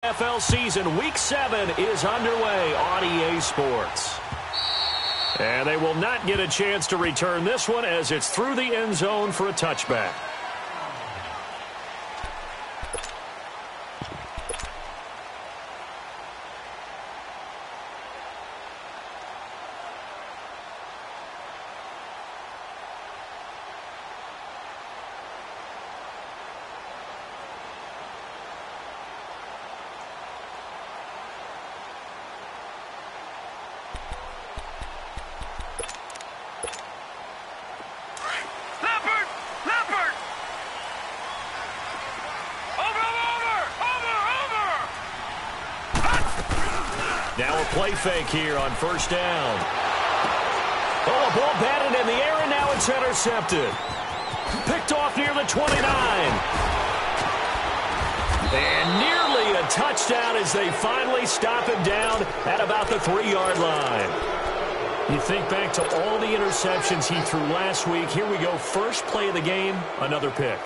NFL season Week 7 is underway on EA Sports. And they will not get a chance to return this one as it's through the end zone for a touchback. Now a play fake here on first down. Oh, a ball batted in the air, and now it's intercepted. Picked off near the 29. And nearly a touchdown as they finally stop him down at about the 3-yard line. You think back to all the interceptions he threw last week. Here we go, first play of the game, another pick.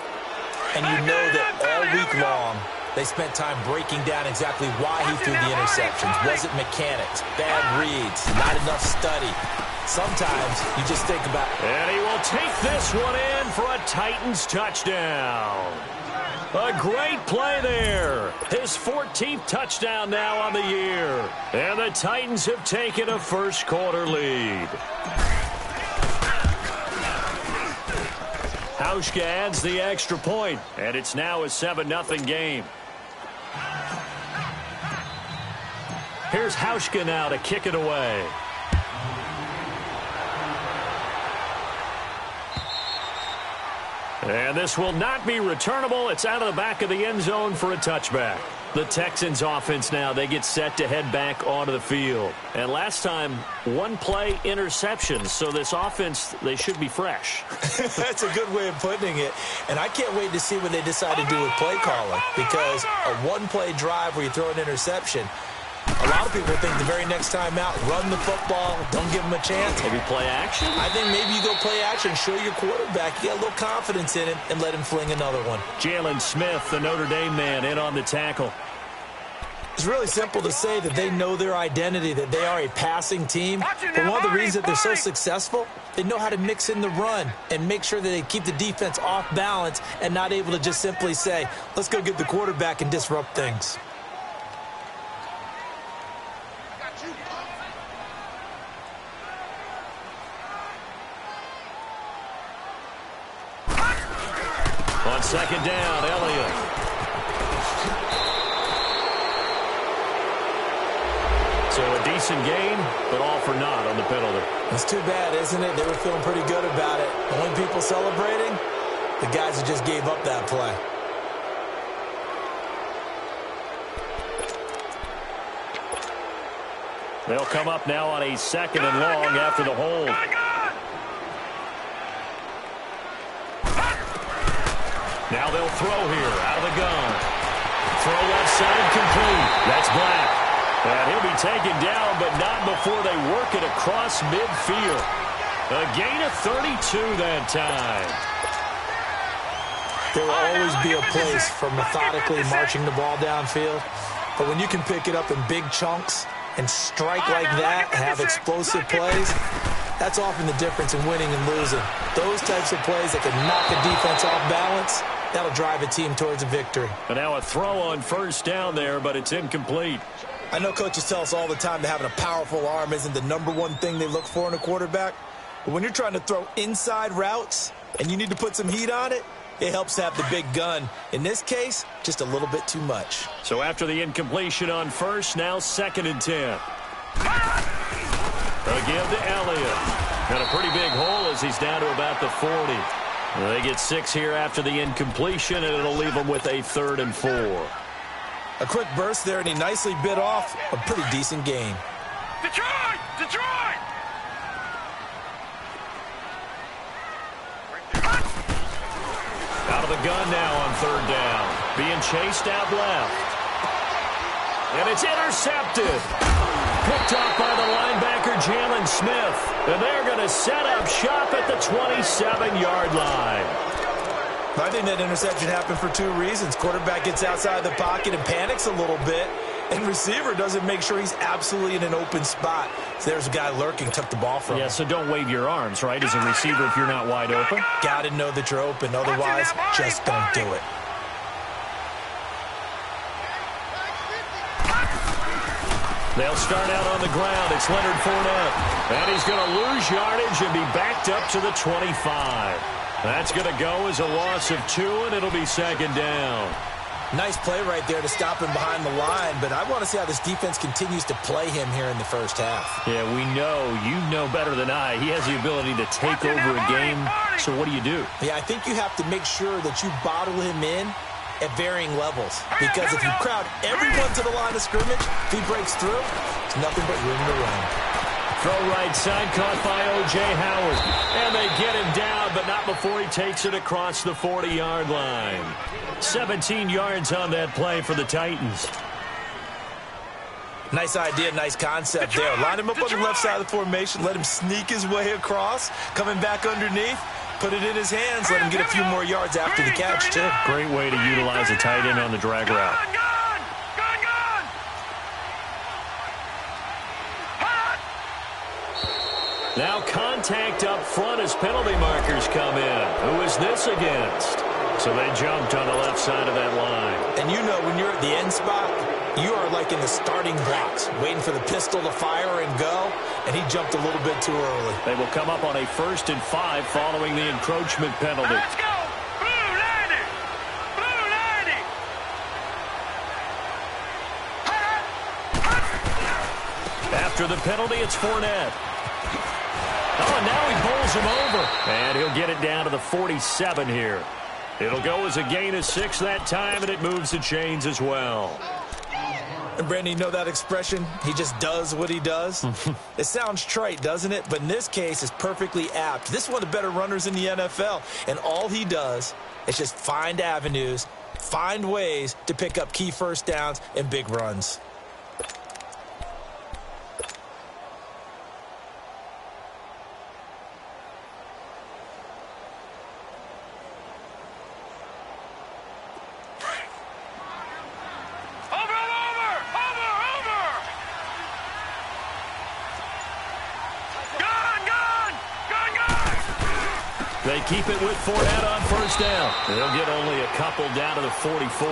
And you know that all week long, they spent time breaking down exactly why he threw the interceptions. Was it mechanics, bad reads, not enough study? Sometimes you just think about it. And he will take this one in for a Titans touchdown. A great play there. His 14th touchdown now on the year. And the Titans have taken a first quarter lead. Hauschka adds the extra point, and it's now a 7-0 game. Here's Hauschka now to kick it away. And this will not be returnable. It's out of the back of the end zone for a touchback. The Texans offense now, they get set to head back onto the field. And last time, one play interception. So this offense, they should be fresh. That's a good way of putting it. And I can't wait to see what they decide to do with play calling. Because a one-play drive where you throw an interception, a lot of people think the very next time out, run the football, don't give them a chance. Maybe play action? I think maybe you go play action, show your quarterback, you got a little confidence in it, and let him fling another one. Jalen Smith, the Notre Dame man, in on the tackle. It's really simple to say that they know their identity, that they are a passing team. But one of the reasons that they're so successful, they know how to mix in the run and make sure that they keep the defense off balance and not able to just simply say, let's go get the quarterback and disrupt things. On second down, Elliott. So a decent game, but all for naught on the penalty. It's too bad, isn't it? They were feeling pretty good about it. The only people celebrating, the guys who just gave up that play. They'll come up now on a second and long after the hold. Now they'll throw here out of the gun. Throw left side complete. That's Black. And he'll be taken down, but not before they work it across midfield. A gain of 32 that time. There will always be a place for methodically marching the ball downfield. But when you can pick it up in big chunks and strike like that and have explosive plays, that's often the difference in winning and losing. Those types of plays that can knock a defense off balance, that'll drive a team towards a victory. And now a throw on first down there, but it's incomplete. I know coaches tell us all the time that having a powerful arm isn't the #1 thing they look for in a quarterback. But when you're trying to throw inside routes and you need to put some heat on it, it helps to have the big gun. In this case, just a little bit too much. So after the incompletion on first, now 2nd and 10. Again to Elliott. Got a pretty big hole as he's down to about the 40. They get 6 here after the incompletion, and it'll leave them with a 3rd and 4. A quick burst there, and he nicely bit off a pretty decent gain. Detroit! Detroit! Out of the gun now on 3rd down. Being chased out left. And it's intercepted. Picked off by the linebacker, Jalen Smith. And they're going to set up shop at the 27-yard line. I think that interception happened for two reasons. Quarterback gets outside the pocket and panics a little bit, and receiver doesn't make sure he's absolutely in an open spot. So there's a guy lurking, took the ball from him. Yeah, so don't wave your arms, right, as a receiver if you're not wide open. Got to know that you're open. Otherwise, just don't do it. They'll start out on the ground. It's Leonard Fournette. And he's going to lose yardage and be backed up to the 25. That's going to go as a loss of 2, and it'll be second down. Nice play right there to stop him behind the line, but I want to see how this defense continues to play him here in the first half. Yeah, we know. You know better than I. He has the ability to take over a game. So what do? Yeah, I think you have to make sure that you bottle him in at varying levels, because if you crowd everyone to the line of scrimmage, if he breaks through, it's nothing but room to run. Throw right side, caught by O.J. Howard. And they get him down, but not before he takes it across the 40-yard line. 17 yards on that play for the Titans. Nice idea, nice concept there. Line him up on the left side of the formation, let him sneak his way across, coming back underneath, put it in his hands, let him get a few more yards after the catch, too. Great way to utilize a tight end on the drag route. Now contact up front as penalty markers come in. Who is this against? So they jumped on the left side of that line. And you know when you're at the end spot, you are like in the starting blocks, waiting for the pistol to fire and go, and he jumped a little bit too early. They will come up on a 1st and 5 following the encroachment penalty. Let's go! Blue 90! Blue 90! After the penalty, it's Fournette. Oh, and now he bowls him over. And he'll get it down to the 47 here. It'll go as a gain of 6 that time, and it moves the chains as well. And, Brandon, you know that expression? He just does what he does? It sounds trite, doesn't it? But in this case, it's perfectly apt. This is one of the better runners in the NFL, and all he does is just find avenues, find ways to pick up key first downs and big runs. They keep it with Fournette on 1st down. They'll get only a couple down to the 44.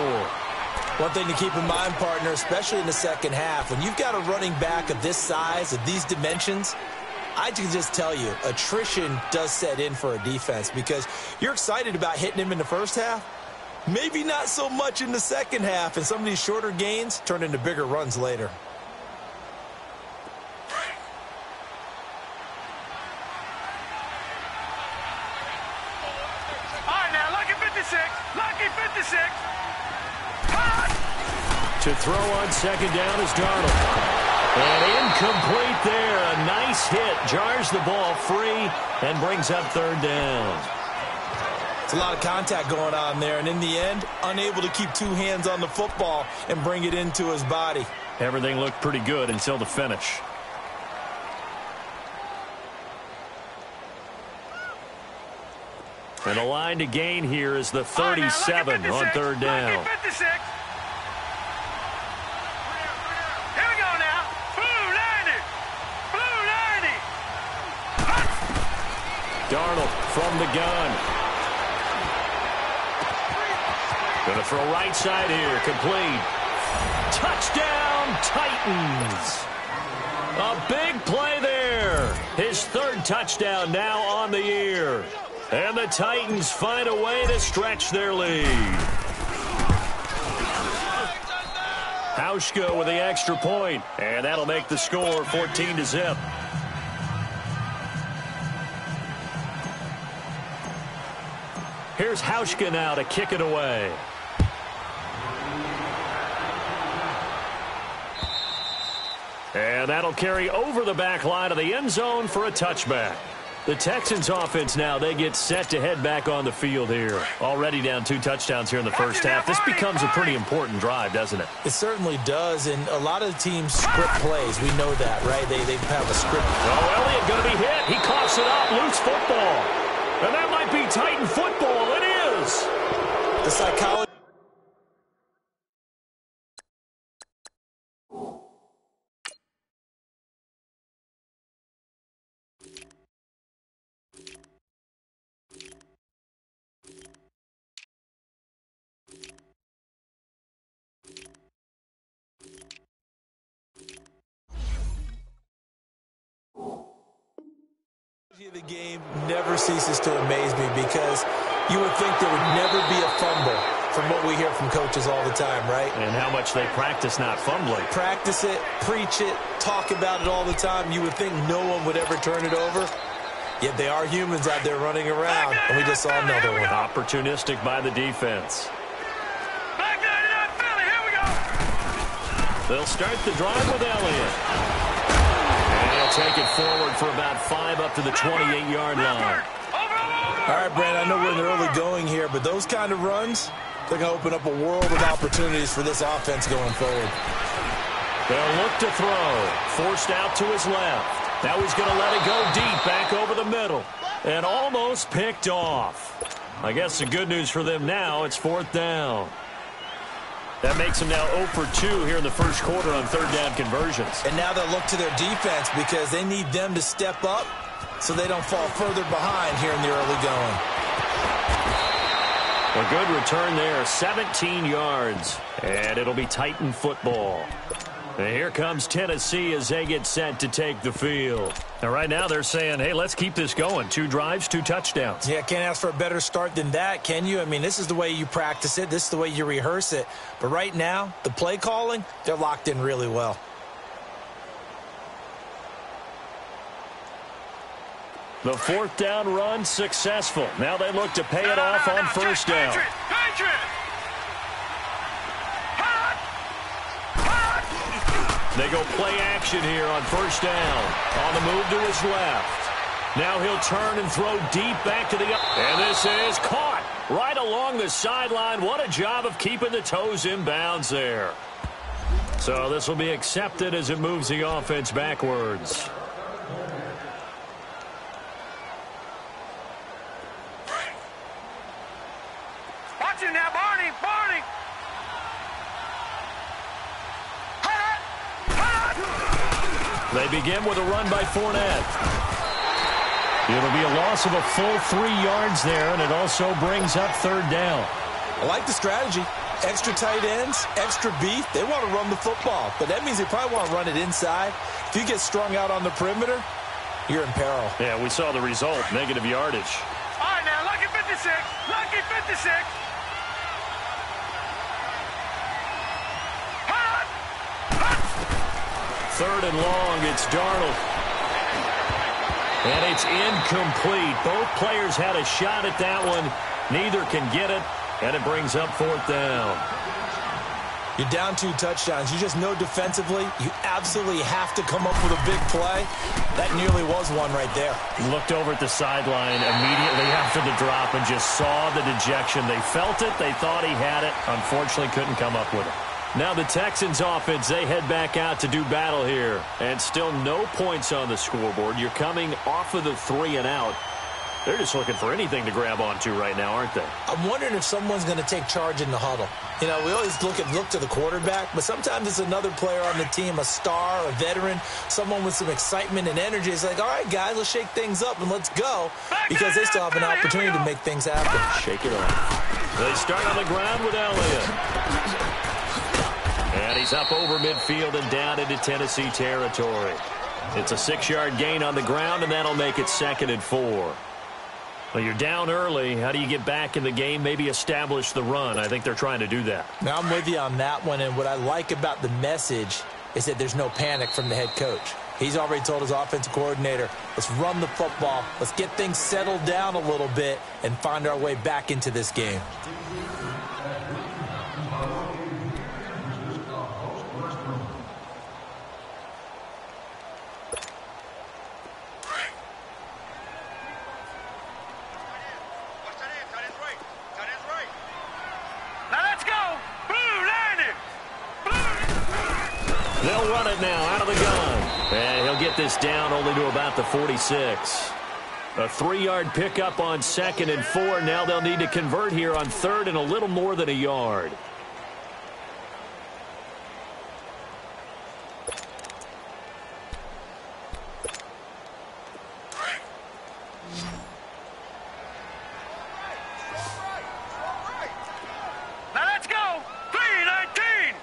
One thing to keep in mind, partner, especially in the second half, when you've got a running back of this size, of these dimensions, I can just tell you, attrition does set in for a defense because you're excited about hitting him in the first half. Maybe not so much in the second half, and some of these shorter gains turn into bigger runs later. Lucky 56. To throw on 2nd down is Darnold. And incomplete there. A nice hit. Jars the ball free and brings up 3rd down. It's a lot of contact going on there. And in the end, unable to keep 2 hands on the football and bring it into his body. Everything looked pretty good until the finish. And the line to gain here is the 37 on 3rd down. Here we go now. Blue 90. Blue 90. Darnold from the gun. Going to throw right side here. Complete. Touchdown, Titans. A big play there. His 3rd touchdown now on the year. And the Titans find a way to stretch their lead. Hauschka with the extra point, and that'll make the score 14-0. Here's Hauschka now to kick it away. And that'll carry over the back line of the end zone for a touchback. The Texans offense now, they get set to head back on the field here. Already down 2 touchdowns here in the first half. This becomes a pretty important drive, doesn't it? It certainly does, and a lot of teams script plays. We know that, right? They have a script. Oh, Elliott going to be hit. He coughs it up. Loose football. And that might be Titan football. It is. close. The psychology of the game never ceases to amaze me, because you would think there would never be a fumble from what we hear from coaches all the time, right? And how much they practice not fumbling. Practice it, preach it, talk about it all the time. You would think no one would ever turn it over. Yet they are humans out there running around, and we just saw another one. Opportunistic by the defense. Back 99 Philly, here we go. They'll start the drive with Elliott. And he'll take it forward for about 5 up to the 28-yard line. All right, Brand, I know we're in the early going here, but those kind of runs, they're going to open up a world of opportunities for this offense going forward. They'll look to throw. Forced out to his left. Now he's going to let it go deep back over the middle. And almost picked off. I guess the good news for them now, it's 4th down. That makes them now 0 for 2 here in the first quarter on 3rd down conversions. And now they'll look to their defense, because they need them to step up so they don't fall further behind here in the early going. A good return there, 17 yards. And it'll be Titan football. And here comes Tennessee as they get set to take the field. Now, right now they're saying, hey, let's keep this going. 2 drives, 2 touchdowns. Yeah, can't ask for a better start than that, can you? I mean, this is the way you practice it. This is the way you rehearse it. But right now, the play calling, they're locked in really well. The 4th down run successful. Now they look to pay it off on 1st down. They go play action here on 1st down. On the move to his left. Now he'll turn and throw deep back to the... And this is caught right along the sideline. What a job of keeping the toes in bounds there. So this will be accepted as it moves the offense backwards. Watch it now, Barney. They begin with a run by Fournette. It'll be a loss of a full 3 yards there, and it also brings up 3rd down. I like the strategy. Extra tight ends, extra beef. They want to run the football, but that means they probably want to run it inside. If you get strung out on the perimeter, you're in peril. Yeah, we saw the result, negative yardage. All right, now, lucky 56. Lucky 56. 3rd and long, it's Darnold. And it's incomplete. Both players had a shot at that one. Neither can get it, and it brings up 4th down. You're down 2 touchdowns. You just know defensively you absolutely have to come up with a big play. That nearly was one right there. Looked over at the sideline immediately after the drop and just saw the dejection. They felt it. They thought he had it. Unfortunately, couldn't come up with it. Now the Texans offense, they head back out to do battle here. And still no points on the scoreboard. You're coming off of the 3 and out. They're just looking for anything to grab onto right now, aren't they? I'm wondering if someone's going to take charge in the huddle. You know, we always look to the quarterback, but sometimes it's another player on the team, a star, a veteran, someone with some excitement and energy. It's like, all right, guys, let's shake things up and let's go, because they still have an opportunity to make things happen. Shake it off. They start on the ground with Elliott. And he's up over midfield and down into Tennessee territory. It's a 6-yard gain on the ground, and that'll make it 2nd and 4. Well, you're down early. How do you get back in the game, maybe establish the run? I think they're trying to do that. Now, I'm with you on that one, and what I like about the message is that there's no panic from the head coach. He's already told his offensive coordinator, let's run the football, let's get things settled down a little bit and find our way back into this game. They'll run it now out of the gun. And he'll get this down only to about the 46. A 3-yard pickup on 2nd and 4. Now they'll need to convert here on 3rd and a little more than a yard. Now let's go. 3-19.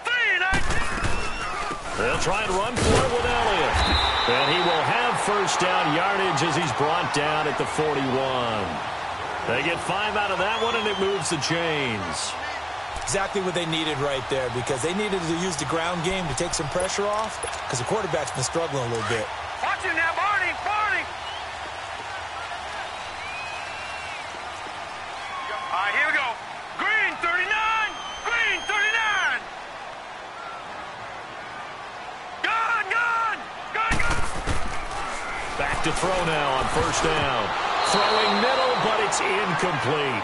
3-19. They'll try and run for it with Elliott. And he will have first down yardage as he's brought down at the 41. They get 5 out of that one, and it moves the chains. Exactly what they needed right there, because they needed to use the ground game to take some pressure off, because the quarterback's been struggling a little bit. Watch him now, Barney. Barney. All right, here we go. Green, 39. Green, 39. Gun, gun. Gun, gun. Back to throw now on first down. Throwing middle, but it's incomplete.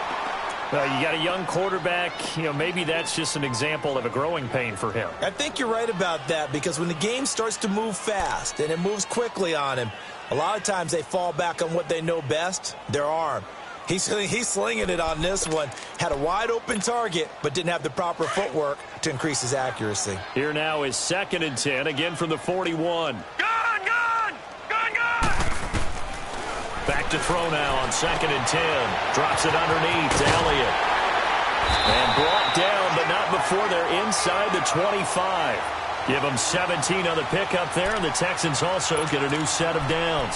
You got a young quarterback. Maybe that's just an example of a growing pain for him. I think you're right about that, because when the game starts to move fast and it moves quickly on him, a lot of times they fall back on what they know best, their arm. He's slinging it on this one. Had a wide-open target, but didn't have the proper footwork to increase his accuracy. Here now is 2nd and 10, again from the 41. Gun, gun. Gun, gun. Back to throw now on 2nd and 10. Drops it underneath to Elliott. And brought down, but not before they're inside the 25. Give them 17 on the pickup there, and the Texans also get a new set of downs.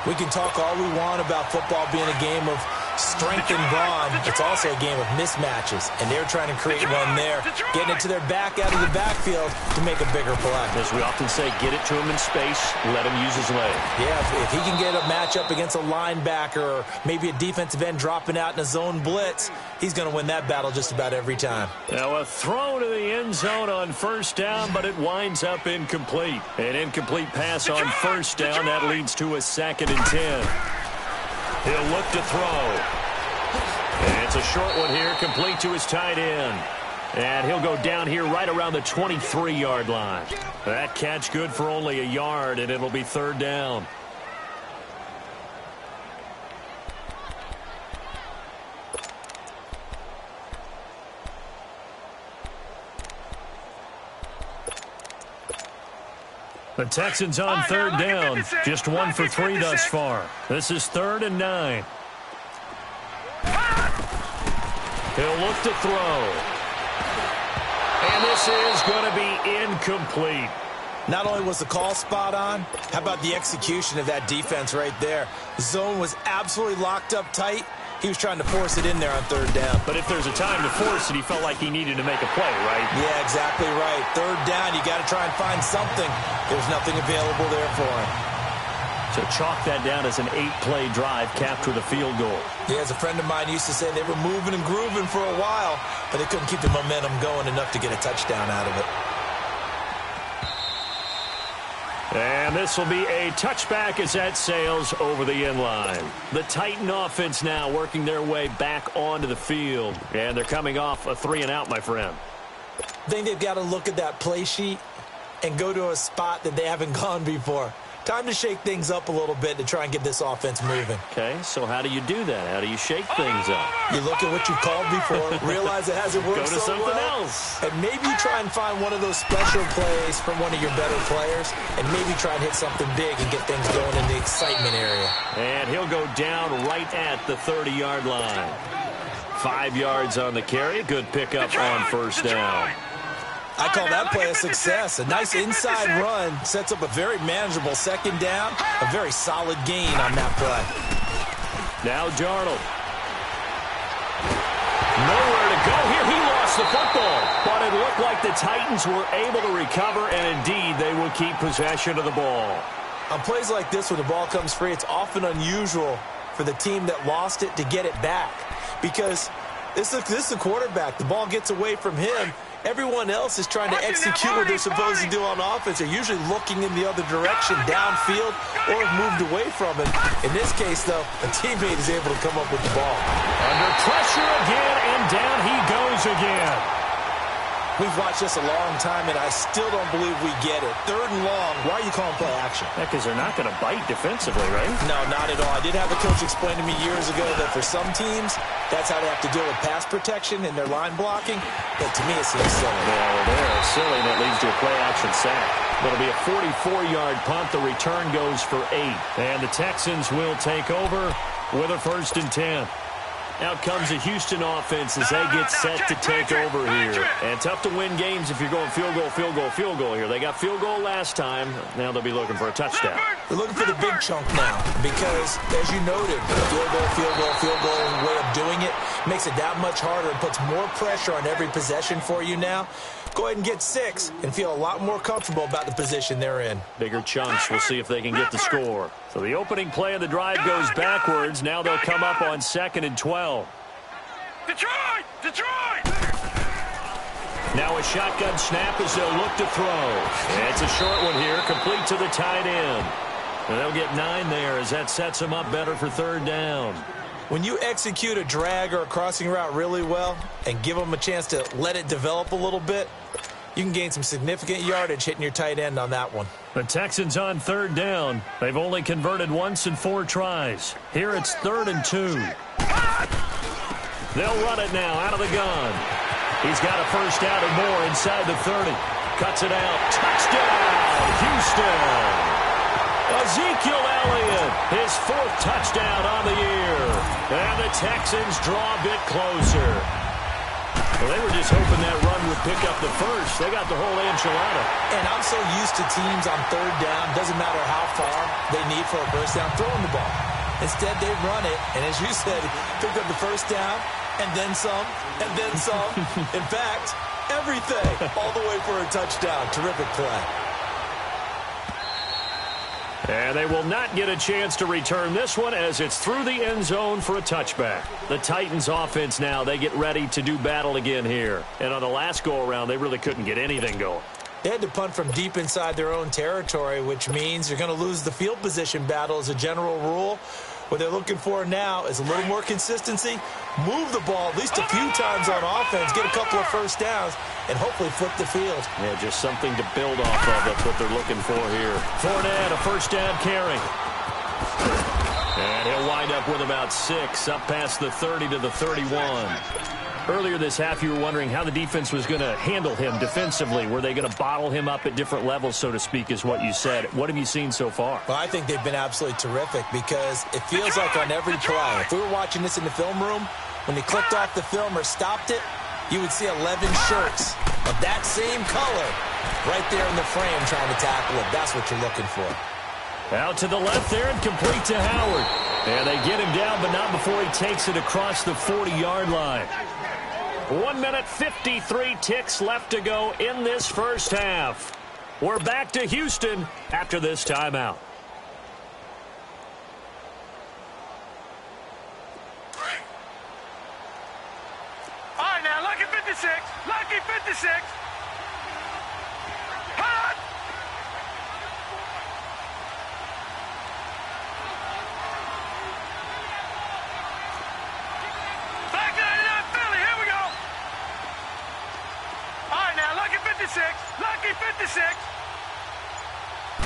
We can talk all we want about football being a game of strength and brawn. It's also a game of mismatches, and they're trying to create one there, getting it to their back out of the backfield to make a bigger play. As we often say, get it to him in space, let him use his leg. Yeah, if he can get a matchup against a linebacker or maybe a defensive end dropping out in a zone blitz, he's going to win that battle just about every time. Now a throw to the end zone on first down, but it winds up incomplete. An incomplete pass on first down. That leads to a 2nd and 10. He'll look to throw. And it's a short one here, complete to his tight end. And he'll go down here right around the 23-yard line. That catch good for only a yard, and it'll be 3rd down. The Texans on 3rd down. Just 1 for 3 thus far. This is 3rd and 9. He'll look to throw. And this is going to be incomplete. Not only was the call spot on, how about the execution of that defense right there? The zone was absolutely locked up tight. He was trying to force it in there on 3rd down. But if there's a time to force it, he felt like he needed to make a play, right? Yeah, exactly right. 3rd down, you got to try and find something. There's nothing available there for him. So chalk that down as an 8-play drive capped with a field goal. Yeah, as a friend of mine used to say, they were moving and grooving for a while, but they couldn't keep the momentum going enough to get a touchdown out of it. And this will be a touchback as that sails over the end line. The Titan offense now working their way back onto the field. And they're coming off a 3-and-out, my friend. I think they've got to look at that play sheet and go to a spot that they haven't gone before. Time to shake things up a little bit to try and get this offense moving. Okay, so how do you do that? How do you shake things up? You look at what you've called before, realize it hasn't worked Go to so something well, else. and maybe try and find one of those special plays from one of your better players, and maybe try and hit something big and get things going in the excitement area. And he'll go down right at the 30-yard line. 5 yards on the carry. Good pickup on first down. I call that play a success. A nice inside run sets up a very manageable 2nd down. A very solid gain on that play. Now Darnold. Nowhere to go here. He lost the football. But it looked like the Titans were able to recover, and indeed they will keep possession of the ball. On plays like this where the ball comes free, it's often unusual for the team that lost it to get it back. Because this is the quarterback. The ball gets away from him. Everyone else is trying to execute what they're supposed to do on offense. They're usually looking in the other direction, downfield, or have moved away from it. In this case, though, a teammate is able to come up with the ball. Under pressure again, and down he goes again. We've watched this a long time, and I still don't believe we get it. 3rd and long, why are you calling play action? Yeah, because they're not going to bite defensively, right? No, not at all. I did have a coach explain to me years ago that for some teams, that's how they have to deal with pass protection in their line blocking. But to me, it seems silly. Yeah, well, they're silly, and it leads to a play action sack. It'll be a 44-yard punt. The return goes for 8. And the Texans will take over with a 1st and 10. Out comes the Houston offense as they get set to take over here. And tough to win games if you're going field goal, field goal, field goal here. They got field goal last time. Now they'll be looking for a touchdown. They're looking for the big chunk now because, as you noted, field goal, field goal, field goal way of doing it makes it that much harder and puts more pressure on every possession for you now. Go ahead and get 6 and feel a lot more comfortable about the position they're in. Bigger chunks. We'll see if they can get the score. So the opening play of the drive goes backwards. Now they'll come up on 2nd and 12. Detroit! Detroit! Now a shotgun snap as they'll look to throw. It's a short one here, complete to the tight end. And they'll get 9 there as that sets them up better for 3rd down. When you execute a drag or a crossing route really well and give them a chance to let it develop a little bit, you can gain some significant yardage hitting your tight end on that one. The Texans on 3rd down. They've only converted once in 4 tries. Here it's 3rd and 2. They'll run it now out of the gun. He's got a 1st down and more inside the 30. Cuts it out. Touchdown, Houston. Ezekiel Elliott, his 4th touchdown on the year. And the Texans draw a bit closer. Well, they were just hoping that run would pick up the 1st. They got the whole enchilada. And I'm so used to teams on 3rd down, doesn't matter how far they need for a 1st down, throwing the ball. Instead, they run it, and as you said, picked up the 1st down, and then some, and then some. In fact, everything, all the way for a touchdown. Terrific play. And they will not get a chance to return this one as it's through the end zone for a touchback. The Titans offense now, they get ready to do battle again here. And on the last go-around, they really couldn't get anything going. They had to punt from deep inside their own territory, which means you're going to lose the field position battle as a general rule. What they're looking for now is a little more consistency, move the ball at least a few times on offense, get a couple of 1st downs, and hopefully flip the field. Yeah, just something to build off of. That's what they're looking for here. Fournette, a 1st down carry. And he'll wind up with about 6, up past the 30 to the 31. Earlier this half, you were wondering how the defense was going to handle him defensively. Were they going to bottle him up at different levels, so to speak, is what you said. What have you seen so far? Well, I think they've been absolutely terrific because it feels like on every play, if we were watching this in the film room, when they clicked off the film or stopped it, you would see 11 shirts of that same color right there in the frame trying to tackle it. That's what you're looking for. Out to the left there and complete to Howard. And they get him down, but not before he takes it across the 40-yard line. 1 minute, 53 ticks left to go in this 1st half. We're back to Houston after this timeout. All right, now, lucky 56. Lucky 56. Hot! Back 99 Philly, here we go. All right, now, lucky 56. Lucky 56.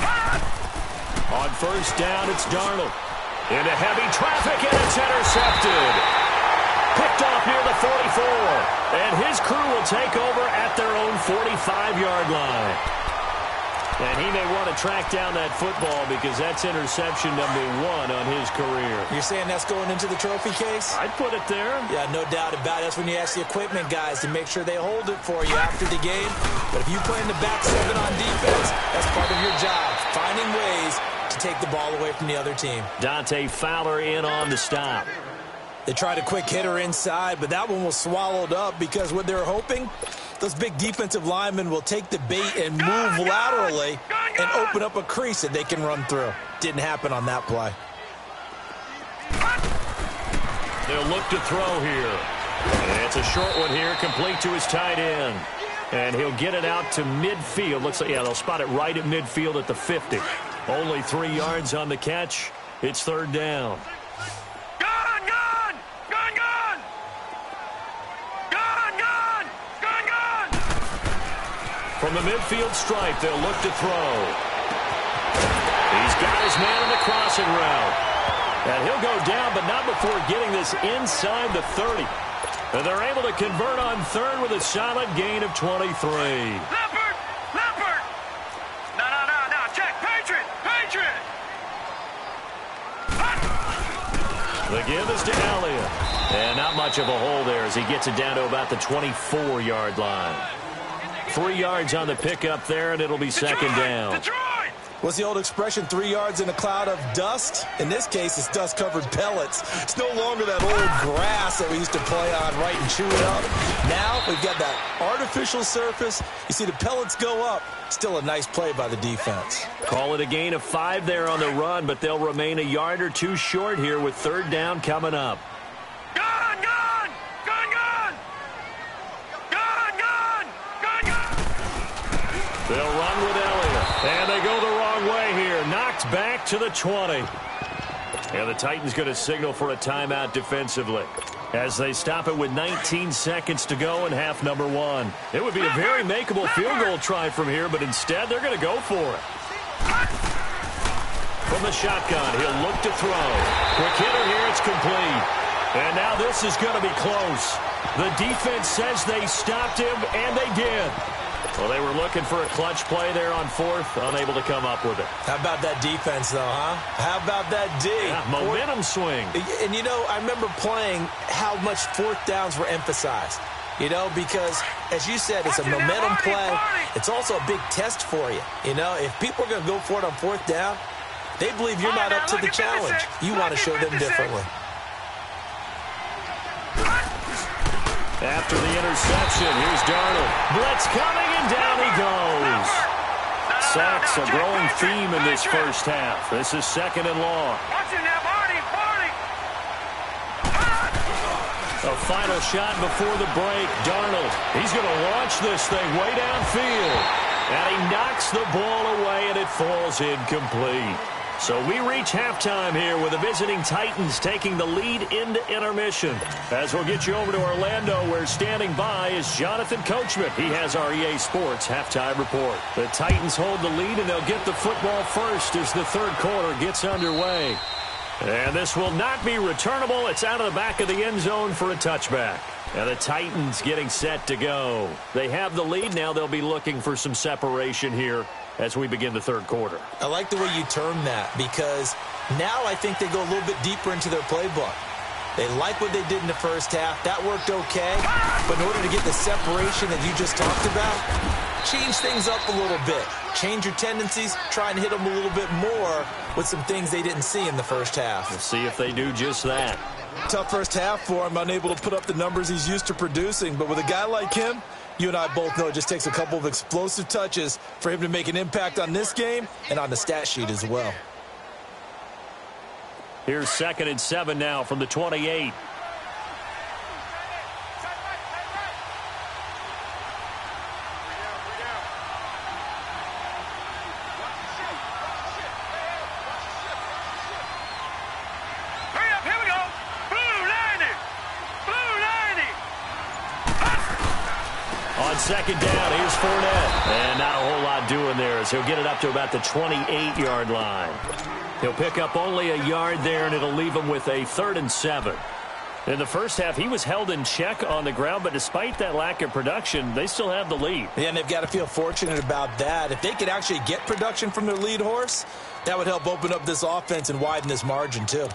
Hot! On 1st down, it's Darnold. Into heavy traffic, and it's intercepted. Picked off near the 44. And his crew will take over at their own 45-yard line. And he may want to track down that football because that's interception number 1 on his career. You're saying that's going into the trophy case? I'd put it there. Yeah, no doubt about it. That's when you ask the equipment guys to make sure they hold it for you after the game. But if you play in the back 7 on defense, that's part of your job, finding ways to take the ball away from the other team. Dante Fowler in on the stop. They tried a quick hitter inside, but that one was swallowed up because what they're hoping, those big defensive linemen will take the bait and move laterally and open up a crease that they can run through. Didn't happen on that play. They'll look to throw here. And it's a short one here, complete to his tight end. And he'll get it out to midfield. Looks like, yeah, they'll spot it right at midfield at the 50. Only 3 yards on the catch. It's 3rd down. From the midfield stripe, they'll look to throw. He's got his man on the crossing route. And he'll go down, but not before getting this inside the 30. And they're able to convert on third with a solid gain of 23. Leopard! Leopard! No. Check. Patriot! Patriot! The give is to Elliott. And not much of a hole there as he gets it down to about the 24-yard line. 3 yards on the pickup there, and it'll be second down. Detroit! What's the old expression, 3 yards in a cloud of dust? In this case, it's dust-covered pellets. It's no longer that old grass that we used to play on, right, and chew it up. Now we've got that artificial surface. You see the pellets go up. Still a nice play by the defense. Call it a gain of 5 there on the run, but they'll remain a yard or two short here with third down coming up. Gun! Gun! Gun! Gun! Gun! Gun! Gun! Gun! They'll run with Elliott, and they go the wrong way here. Knocked back to the 20. And the Titans going to signal for a timeout defensively as they stop it with 19 seconds to go in half number 1. It would be a very makeable field goal try from here, but instead they're going to go for it. From the shotgun, he'll look to throw. Quick hitter here, it's complete. And now this is going to be close. The defense says they stopped him, and they did. Well, they were looking for a clutch play there on fourth, unable to come up with it. How about that defense, though, huh? How about that D? Yeah, momentum swing. And, you know, I remember playing how much fourth downs were emphasized. You know, because, as you said, it's a momentum play. It's also a big test for you. You know, if people are going to go for it on fourth down, they believe you're not up to the challenge. You want to show them differently. After the interception, here's Darnold. Blitz coming, and down he goes. Sacks a growing theme in this first half. This is second and long. A final shot before the break. Darnold, he's going to launch this thing way downfield. And he knocks the ball away, and it falls incomplete. So we reach halftime here with the visiting Titans taking the lead into intermission. As we'll get you over to Orlando, where standing by is Jonathan Coachman. He has our EA Sports halftime report. The Titans hold the lead, and they'll get the football first as the third quarter gets underway. And this will not be returnable. It's out of the back of the end zone for a touchback. And the Titans getting set to go. They have the lead. Now they'll be looking for some separation here as we begin the third quarter. I like the way you term that, because now I think they go a little bit deeper into their playbook. They like what they did in the first half. That worked okay. But in order to get the separation that you just talked about, change things up a little bit. Change your tendencies. Try and hit them a little bit more with some things they didn't see in the first half. We'll see if they do just that. Tough first half for him, unable to put up the numbers he's used to producing. But with a guy like him, you and I both know it just takes a couple of explosive touches for him to make an impact on this game and on the stat sheet as well. Here's 2nd and 7 now from the 28. Second down, here's Fournette. And not a whole lot doing there as he'll get it up to about the 28-yard line. He'll pick up only a yard there, and it'll leave him with a 3rd and 7. In the first half, he was held in check on the ground, but despite that lack of production, they still have the lead. Yeah, and they've got to feel fortunate about that. If they could actually get production from their lead horse, that would help open up this offense and widen this margin too.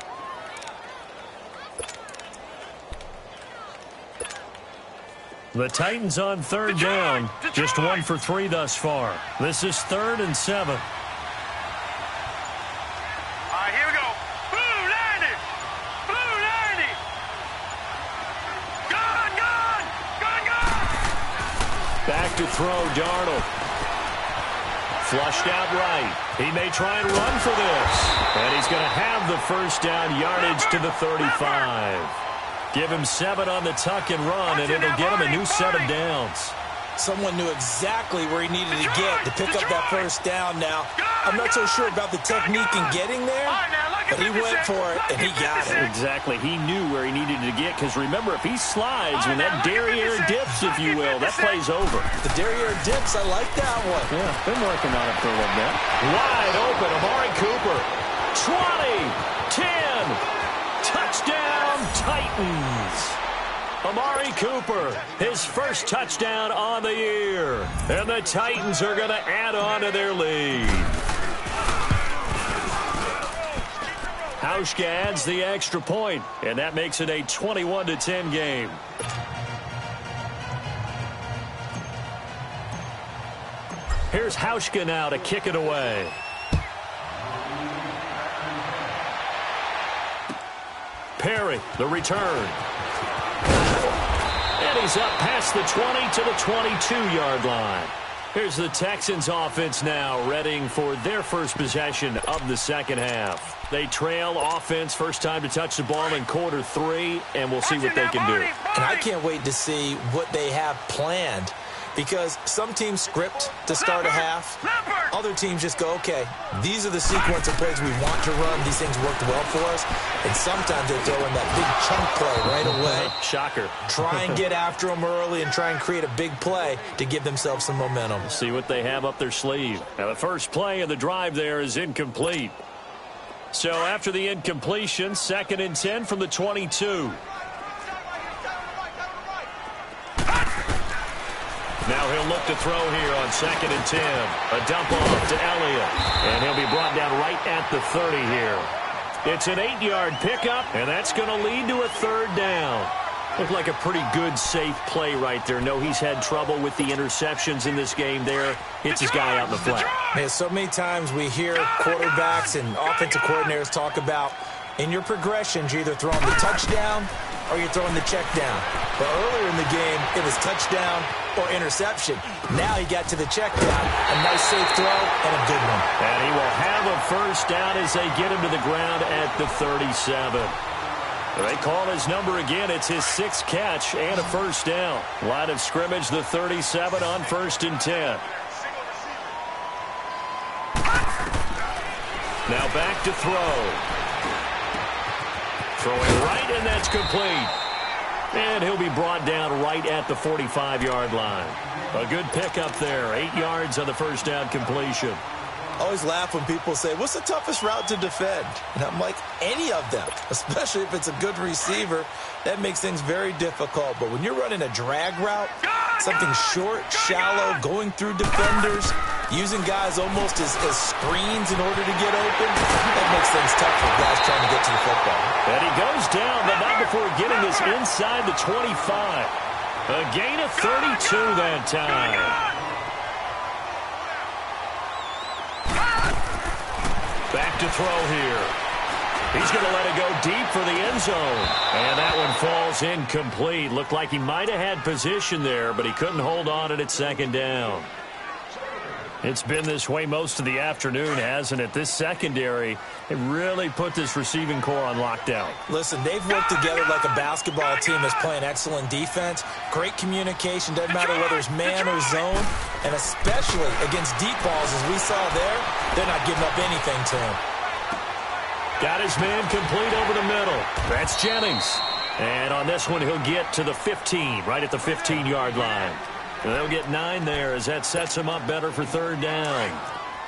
The Titans on third down, just 1 for 3 thus far. This is 3rd and 7. All right, here we go. Blue 90. Blue 90. Gun, gun, gun, gun. Back to throw, Darnold. Flushed out right. He may try and run for this. And he's going to have the first down, yardage to the 35. Give him 7 on the tuck and run, and it'll get him a new set of downs. Someone knew exactly where he needed to get to pick up that first down now. I'm not so sure about the technique in getting there, But he went for it, and he got it. Exactly. He knew where he needed to get, because remember, if he slides, when that derriere dips, if you will, that play's over. The derriere dips, I like that one. Yeah, been working on it for a little bit. Wide open, Amari Cooper. 20, 10, touchdown, Titans. Amari Cooper, his first touchdown on the year. And the Titans are going to add on to their lead. Hauschka adds the extra point, and that makes it a 21-10 game. Here's Hauschka now to kick it away. Perry, the return. And he's up past the 20 to the 22-yard line. Here's the Texans offense now, readying for their first possession of the second half. They trail offense, first time to touch the ball in quarter 3, and we'll see what they can do. And I can't wait to see what they have planned, because some teams script to start a half. Other teams just go, okay, these are the sequence of plays we want to run. These things worked well for us. And sometimes they throw in that big chunk play right away. Shocker. Try and get after them early and try and create a big play to give themselves some momentum. See what they have up their sleeve. Now, the first play of the drive there is incomplete. So after the incompletion, 2nd and 10 from the 22. Now he'll look to throw here on 2nd and 10. A dump off to Elliott. And he'll be brought down right at the 30 here. It's an 8-yard pickup, and that's going to lead to a 3rd down. Looked like a pretty good, safe play right there. No, he's had trouble with the interceptions in this game there. Hits his guy out in the flat. Man, so many times we hear quarterbacks and offensive coordinators talk about, in your progressions, you're either throwing the touchdown or you're throwing the check down. But earlier in the game, it was touchdown or interception. Now he got to the check down. A nice safe throw and a good one. And he will have a first down as they get him to the ground at the 37. They call his number again. It's his 6th catch and a first down. Line of scrimmage, the 37 on 1st and 10. Now back to throw. Throwing right, and that's complete. And he'll be brought down right at the 45-yard line. A good pickup there. 8 yards on the first down completion. I always laugh when people say, what's the toughest route to defend? And I'm like, any of them, especially if it's a good receiver. That makes things very difficult. But when you're running a drag route, something short, shallow, going through defenders, using guys almost as screens in order to get open, that makes things tough for guys trying to get to the football. And he goes down, but not before getting this inside the 25. A gain of 32 that time. Back to throw here. He's going to let it go deep for the end zone. And that one falls incomplete. Looked like he might have had position there, but he couldn't hold on it at 2nd down. It's been this way most of the afternoon, hasn't it? This secondary, it really put this receiving core on lockdown. Listen, they've worked together like a basketball team that's playing excellent defense. Great communication, doesn't matter whether it's man or zone. And especially against deep balls, as we saw there, they're not giving up anything to him. Got his man complete over the middle. That's Jennings. And on this one, he'll get to the 15, right at the 15-yard line. And they'll get 9 there as that sets him up better for 3rd down.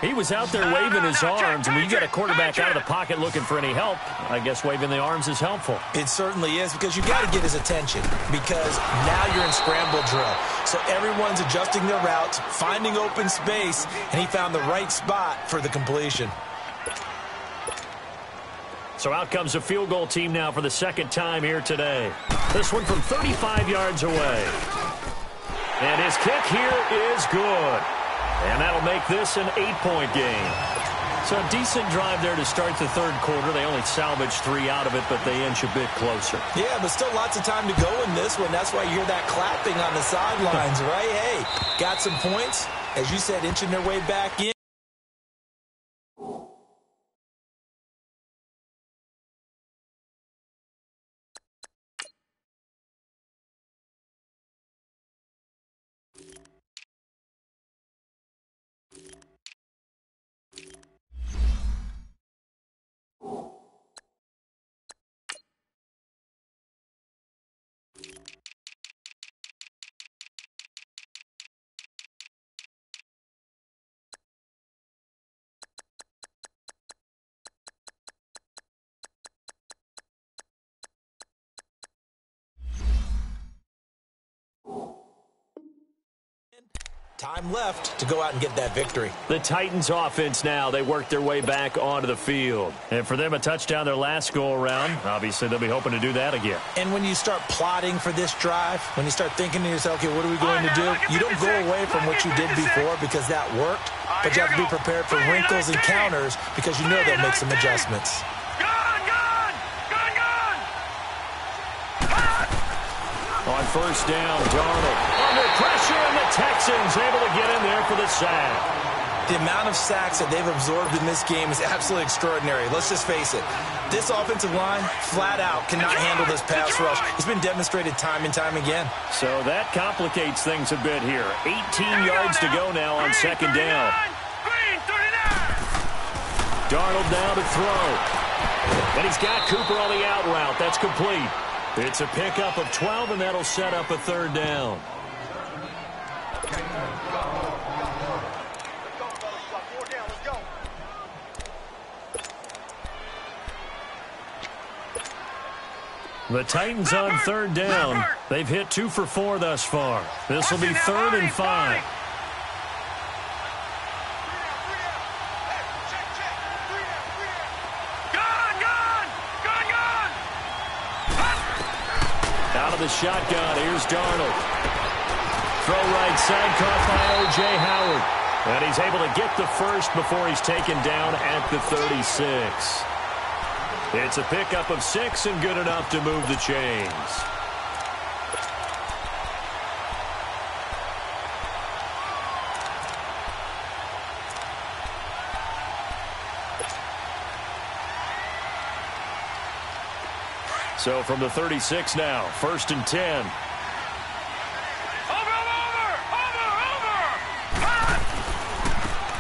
He was out there waving his arms, and when you get a quarterback out of the pocket looking for any help, I guess waving the arms is helpful. It certainly is, because you got to get his attention, because now you're in scramble drill. So everyone's adjusting their routes, finding open space, and he found the right spot for the completion. So out comes a field goal team now for the 2nd time here today. This one from 35 yards away. And his kick here is good. And that'll make this an 8-point game. So a decent drive there to start the 3rd quarter. They only salvaged 3 out of it, but they inch a bit closer. Yeah, but still lots of time to go in this one. That's why you hear that clapping on the sidelines, right? Hey, got some points. As you said, inching their way back in. Time left to go out and get that victory. The Titans offense now, they work their way back onto the field. And for them, a touchdown their last go-around. Obviously, they'll be hoping to do that again. And when you start plotting for this drive, when you start thinking to yourself, okay, what are we going to do? You don't go away from what you did before because that worked, but you have to be prepared for wrinkles and counters because you know they'll make some adjustments. On first down, Darnold under pressure, and the Texans able to get in there for the sack. The amount of sacks that they've absorbed in this game is absolutely extraordinary. Let's just face it. This offensive line, flat out, cannot handle this pass rush. It's been demonstrated time and time again. So that complicates things a bit here. 18 yards to go now on second down. Darnold now to throw. And he's got Cooper on the out route. That's complete. It's a pickup of 12, and that'll set up a third down. The Titans on third down. They've hit 2 for 4 thus far. This will be 3rd and 5. Out of the shotgun, here's Darnold. Throw right side, caught by O.J. Howard. And he's able to get the first before he's taken down at the 36. It's a pickup of 6 and good enough to move the chains. So from the 36 now, 1st and 10.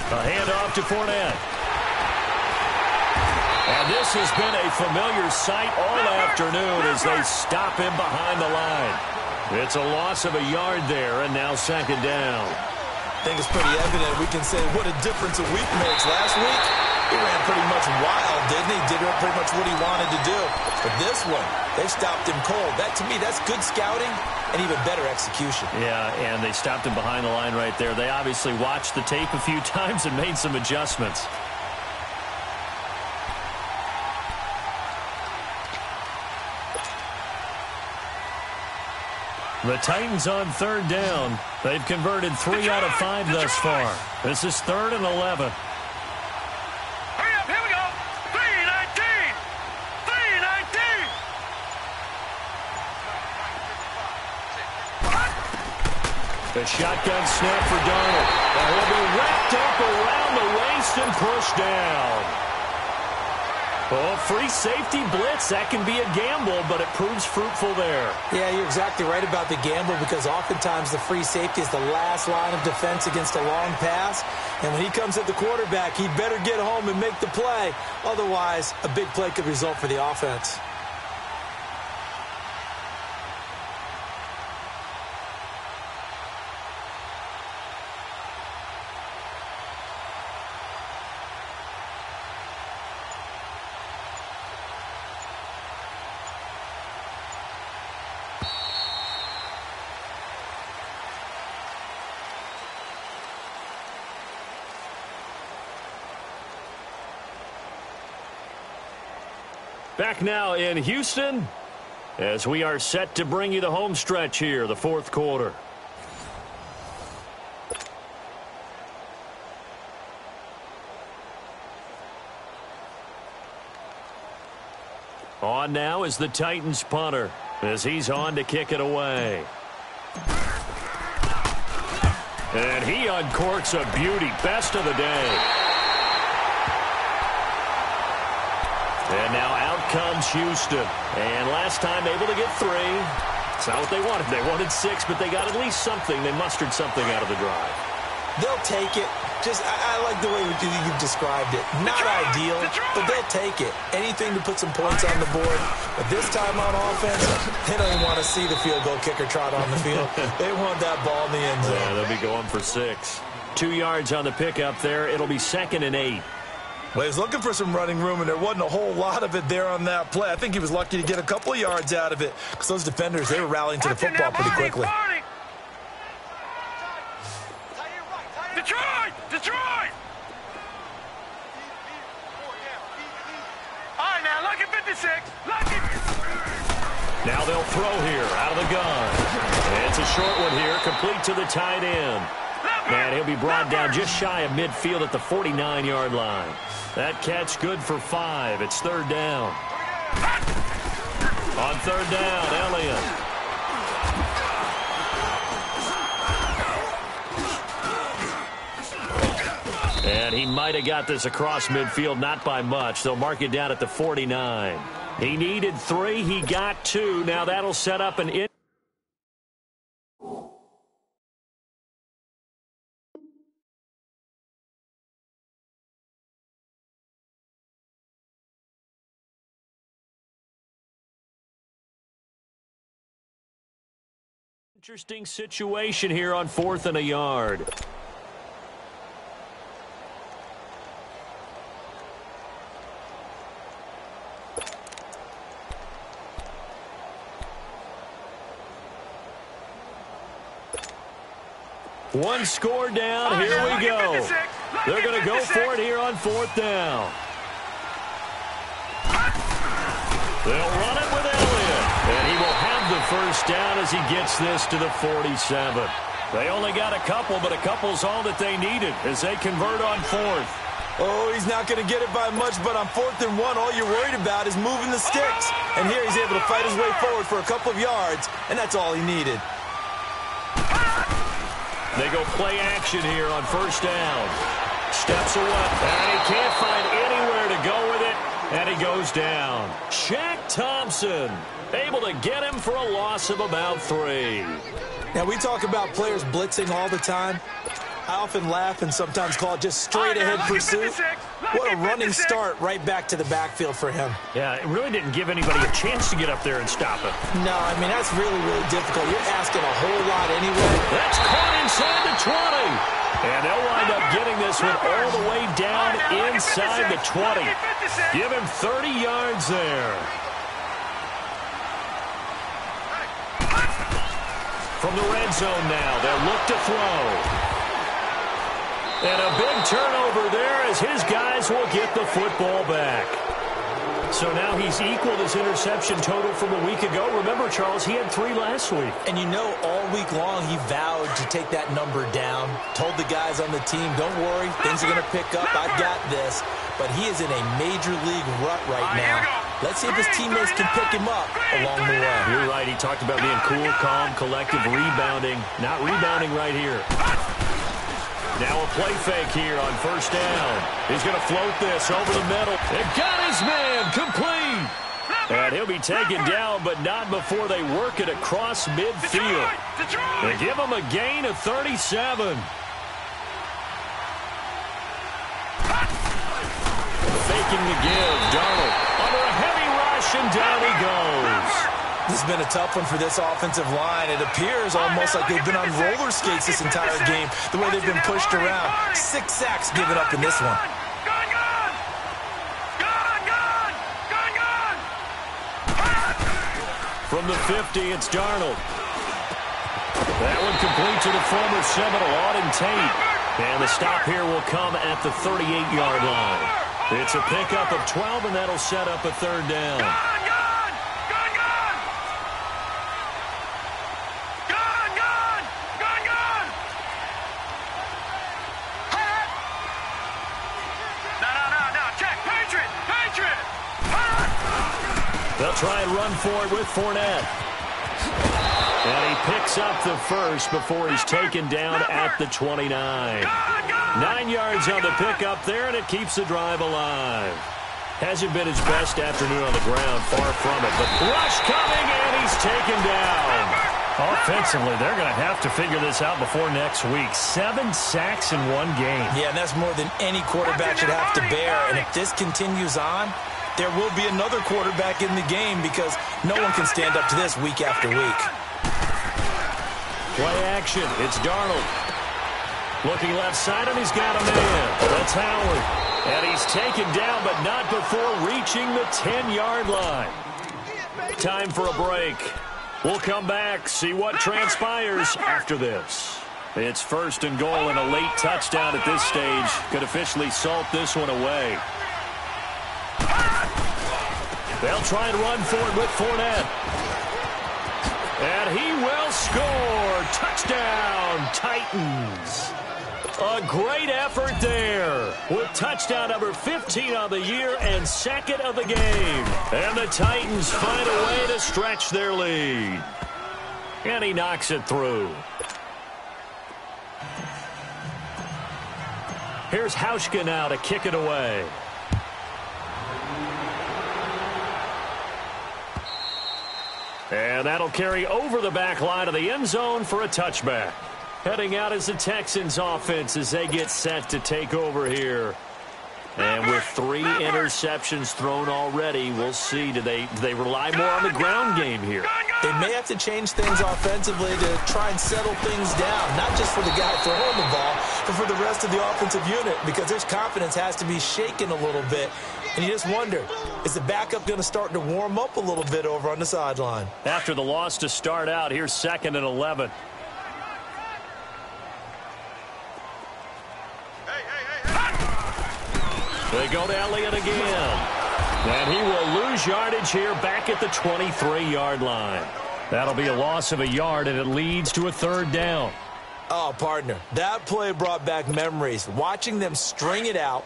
A handoff to Fournette. And this has been a familiar sight all afternoon as they stop him behind the line. It's a loss of a yard there, and now 2nd down. I think it's pretty evident. We can say what a difference a week makes. Last week, he ran pretty much wild, didn't he? Did pretty much what he wanted to do. But this one, they stopped him cold. That, to me, that's good scouting and even better execution. Yeah, and they stopped him behind the line right there. They obviously watched the tape a few times and made some adjustments. The Titans on 3rd down. They've converted 3 out of 5 thus far. This is 3rd and 11. Hurry up, here we go. 3-19. 3-19. The shotgun snap for Darnold. And he'll be wrapped up around the waist and pushed down. Oh, free safety blitz. That can be a gamble, but it proves fruitful there. Yeah, you're exactly right about the gamble because oftentimes the free safety is the last line of defense against a long pass. And when he comes at the quarterback, he better get home and make the play. Otherwise, a big play could result for the offense. Back now in Houston as we are set to bring you the home stretch here, the 4th quarter. On now is the Titans punter as he's on to kick it away. And he uncorks a beauty. Best of the day. And now out comes Houston. And last time able to get 3. It's not what they wanted. They wanted 6, but they got at least something. They mustered something out of the drive. They'll take it. I like the way you've described it. Not ideal, but they'll take it. Anything to put some points on the board. But this time on offense, they don't even want to see the field goal kicker trot on the field. They want that ball in the end zone. Yeah, they'll be going for 6. 2 yards on the pickup there. It'll be 2nd and 8. Well, he was looking for some running room, and there wasn't a whole lot of it there on that play. I think he was lucky to get a couple of yards out of it because those defenders, they were rallying to the football pretty quickly. throw here out of the gun. And it's a short one here, complete to the tight end. And he'll be brought down just shy of midfield at the 49-yard line. That catch good for 5. It's third down. On third down, Elliott. And he might have got this across midfield, not by much. They'll mark it down at the 49. He needed 3. He got 2. Now that'll set up an interesting situation here on 4th and a yard. One score down. Here we go. They're going to go for it here on 4th down. They'll run it with Elliott. And he will have the first down as he gets this to the 47. They only got a couple, but a couple's all that they needed as they convert on 4th. Oh, he's not going to get it by much, but on 4th and 1, all you're worried about is moving the sticks. And here he's able to fight his way forward for a couple of yards, and that's all he needed. They go play action here on first down. Steps away, and he can't find anywhere to go with it, and he goes down. Shaq Thompson able to get him for a loss of about 3. Now, we talk about players blitzing all the time. I often laugh and sometimes call it just straight-ahead pursuit. What a running start right back to the backfield for him. Yeah, it really didn't give anybody a chance to get up there and stop him. No, I mean, that's really, really difficult. You're asking a whole lot anyway. That's caught inside the 20. And they'll wind up getting this one all the way down inside the 20. Give him 30 yards there. From the red zone now, they'll look to throw. And a big turnover there as his guys will get the football back. So now he's equaled his interception total from a week ago. Remember, Charles, he had 3 last week. And you know, all week long he vowed to take that number down. Told the guys on the team, don't worry, things are going to pick up. I've got this. But he is in a major league rut right now. Let's see if his teammates can pick him up along the way. You're right. He talked about being cool, calm, collective, rebounding. Not rebounding right here. Now a play fake here on first down. He's going to float this over the middle. They got his man complete. And he'll be taken down, but not before they work it across midfield. They give him a gain of 37. Faking the give. Darnold under a heavy rush, and down he goes. This has been a tough one for this offensive line. It appears almost like they've been on roller skates this entire game, the way they've been pushed around. 6 sacks given up in this one. From the 50, it's Darnold. That one complete to the former Seminole, Auden Tate. And the stop here will come at the 38-yard line. It's a pickup of 12, and that'll set up a third down. They'll try and run for it with Fournette. And he picks up the first before he's taken down at the 29. 9 yards on the pickup there, and it keeps the drive alive. Hasn't been his best afternoon on the ground, far from it. But rush coming, and he's taken down. Offensively, they're going to have to figure this out before next week. 7 sacks in one game. Yeah, and that's more than any quarterback should have to bear. And if this continues on, there will be another quarterback in the game because no one can stand up to this week after week. Play action. It's Darnold. Looking left side, and he's got a man. That's Howard. And he's taken down, but not before reaching the 10-yard line. Time for a break. We'll come back, see what transpires after this. It's first and goal, and a late touchdown at this stage could officially salt this one away. They'll try and run for it with Fournette. And he will score. Touchdown, Titans. A great effort there with touchdown number 15 on the year and second of the game. And the Titans find a way to stretch their lead. And he knocks it through. Here's Hauschka now to kick it away. And that'll carry over the back line of the end zone for a touchback. Heading out is the Texans offense as they get set to take over here. And with 3 interceptions thrown already, we'll see. Do they rely more on the ground game here? They may have to change things offensively to try and settle things down, not just for the guy throwing the ball, but for the rest of the offensive unit, because their confidence has to be shaken a little bit. And you just wonder, is the backup going to start to warm up a little bit over on the sideline? After the loss to start out, here's 2nd and 11. They go to Elliott again. And he will lose yardage here back at the 23-yard line. That'll be a loss of a yard, and it leads to a 3rd down. Oh, partner, that play brought back memories. Watching them string it out,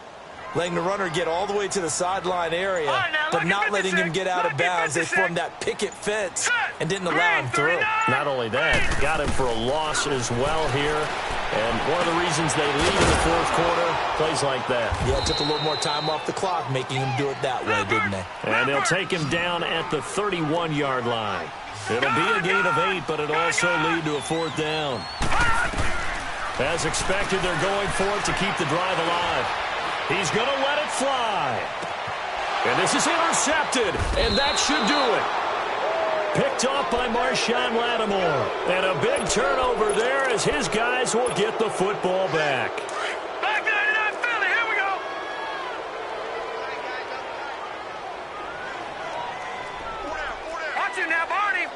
letting the runner get all the way to the sideline area, but not letting him get out of bounds. They formed that picket fence and didn't allow him through. Not only that, got him for a loss as well here. And one of the reasons they lead in the 4th quarter, plays like that. Yeah, it took a little more time off the clock, making him do it that way, didn't they? And they'll take him down at the 31-yard line. It'll be a gain of 8, but it'll also lead to a 4th down. As expected, they're going for it to keep the drive alive. He's going to let it fly. And this is intercepted, and that should do it. Picked off by Marshawn Lattimore. And a big turnover there as his guys will get the football back. Back 99 Philly, here we go. Watch him now, Barney.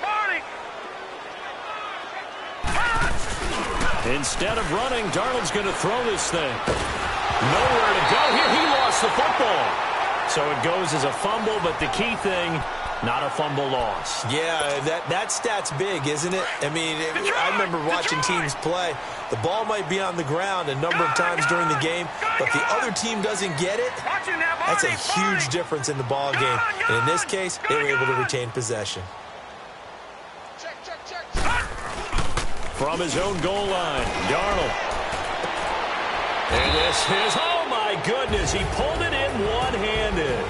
Instead of running, Darnold's going to throw this thing. Nowhere to go here. He lost the football. So it goes as a fumble, but the key thing, not a fumble loss. Yeah, that stat's big, isn't it? I mean, I remember watching teams play. The ball might be on the ground a number of times during the game, but the other team doesn't get it. That's a huge difference in the ball game. And in this case, they were able to retain possession. From his own goal line, Darnold. And this is, oh my goodness, he pulled it in one-handed.